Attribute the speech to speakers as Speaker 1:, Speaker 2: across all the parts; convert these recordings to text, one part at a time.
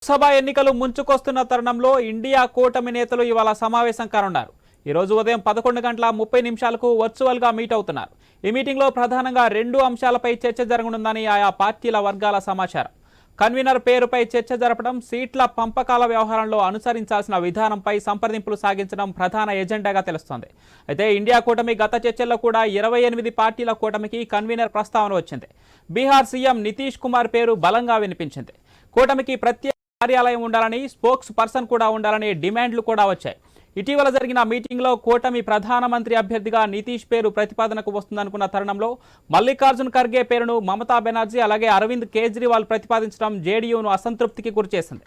Speaker 1: లోక్సభ ఎన్నికలు ముంచుకొస్తున్న తరుణంలో ఇండియా కూటమి నేతలు ఇవాళ సమావేశం కానున్నారు. ఈ రోజు ఉదయం 11:30 వర్చువల్ గా మీట్ అవుతున్నారు. ఈ మీటింగ్ లో ప్రధానంగా 2 అంశాలపై చర్చ జరగనుందని ఆయా పార్టీల వర్గాల సమాచారం. కన్వీనర్ పేరుపై చర్చ జరపడం, సీట్ల పంపకాల వ్యవహారంలో అనుసరించాల్సిన విధానంపై సంప్రదింపులు సాగించడం ప్రధాన ఎజెండాగా తెలుస్తోంది. అయితే ఇండియా కూటమి గత చర్చల్లో కూడా 28 పార్టీల కూటమికి కన్వీనర్ ప్రస్తావన వచ్చింది. బీహార్ సీఎం నితీష్ కుమార్ పేరు బలంగా వినిపించింది. కూటమికి ప్రత్యేక కార్యాలయం ఉండాలని, స్పోక్స్ పర్సన్ కూడా ఉండాలనే డిమాండ్లు కూడా వచ్చాయి. ఇటీవల జరిగిన మీటింగ్లో కూటమి ప్రధానమంత్రి అభ్యర్థిగా నితీష్ పేరు ప్రతిపాదనకు వస్తుందనుకున్న తరుణంలో మల్లికార్జున్ ఖర్గే పేరును మమతా బెనర్జీ అలాగే అరవింద్ కేజ్రీవాల్ ప్రతిపాదించడం జేడీయూను అసంతృప్తికి గురిచేసింది.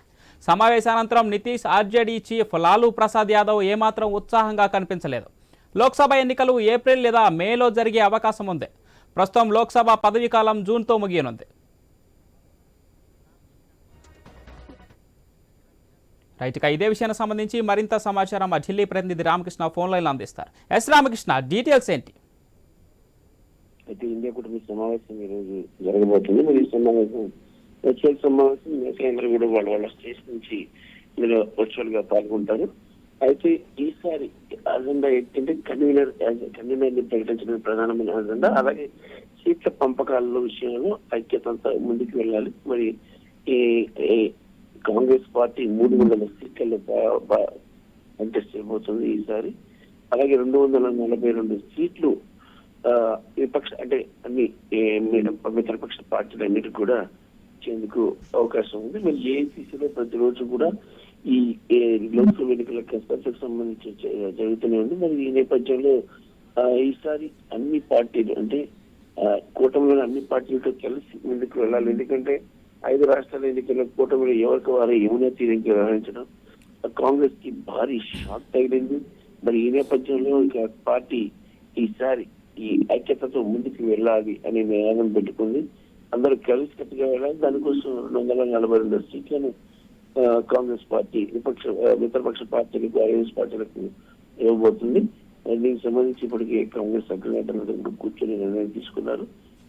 Speaker 1: సమావేశానంతరం నితీష్, ఆర్జేడీ చీఫ్ లాలూ ప్రసాద్ యాదవ్ ఏమాత్రం ఉత్సాహంగా కనిపించలేదు. లోక్సభ ఎన్నికలు ఏప్రిల్ లేదా మేలో జరిగే అవకాశం ఉంది. ప్రస్తుతం లోక్సభ పదవీకాలం జూన్తో ముగియనుంది. రైట్, ఇక ఇదే విషయానికి సంబంధించి మరింత సమాచారం మా ఢిల్లీ ప్రతినిధి రామకృష్ణ ఫోన్ లైన్లో అందిస్తారు. ఎస్ రామకృష్ణ, డీటెయిల్స్ ఏంటి?
Speaker 2: అయితే ఇండియా కూటమి సమావేశం ఈ రోజు జరగబోతుంది. మరి ఈ సమావేశం వర్చువల్ సమావేశం నేతలందరూ కూడా వాళ్ళ స్టేషన్ నుంచి ఇందులో వర్చువల్ గా పాల్గొంటారు. అయితే ఈసారి అజెండా ఏంటంటే కన్వీనర్ ని ప్రకటించడం ప్రధానమైన అజెండా. అలాగే సీట్ల పంపకాల విషయంలో ఐక్యతంతా ముందుకు వెళ్ళాలి. మరి ఈ కాంగ్రెస్ పార్టీ 300 సీట్లలో కంటెస్ట్ చేయబోతుంది ఈసారి. అలాగే 242 సీట్లు విపక్ష అంటే అన్ని మిత్రపక్ష పార్టీలన్నిటికీ కూడా ఇచ్చేందుకు అవకాశం ఉంది. మరి ఏఐసీసీలో ప్రతిరోజు కూడా ఈ లోక్సభ ఎన్నికల కసరత్తుకు సంబంధించి జరుగుతూనే ఉంది. మరి ఈ నేపథ్యంలో ఈసారి అన్ని పార్టీలు అంటే కూటమిలోని అన్ని పార్టీలతో కలిసి ముందుకు వెళ్ళాలి. ఎందుకంటే 5 రాష్ట్రాల ఎన్నికల కూటమిలో ఎవరికి వారు యమునా తీరంకి వ్యవహరించడం కాంగ్రెస్ కి భారీ షాక్ తగిలింది. మరి ఈ నేపథ్యంలో ఇక పార్టీ ఈసారి ఈ ఐక్యతతో ముందుకు వెళ్ళాలి అనే నినాదం పెట్టుకుంది. అందరూ కలిసికట్టుగా వెళ్ళాలి. దానికోసం 242 సీట్లను కాంగ్రెస్ పార్టీ మిత్రపక్ష పార్టీలకు, ఆర్ఎస్ పార్టీలకు ఇవ్వబోతుంది. దీనికి సంబంధించి ఇప్పటికీ కాంగ్రెస్ అగ్రనేతలందరూ కూర్చొని నిర్ణయం తీసుకున్నారు.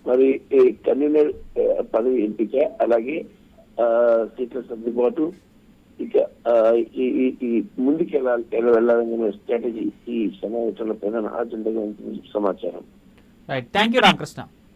Speaker 2: మరి కన్వీనర్ పదవి ఎంపిక, అలాగే సీట్ల సర్దుబాటు, ఇక ఈ ముందుకు వెళ్ళాలనే స్ట్రాటజీ ఈ సమావేశంలో ప్రధాన అజెండాగా ఉంటుంది సమాచారం.
Speaker 1: Right, thank you Ramakrishna.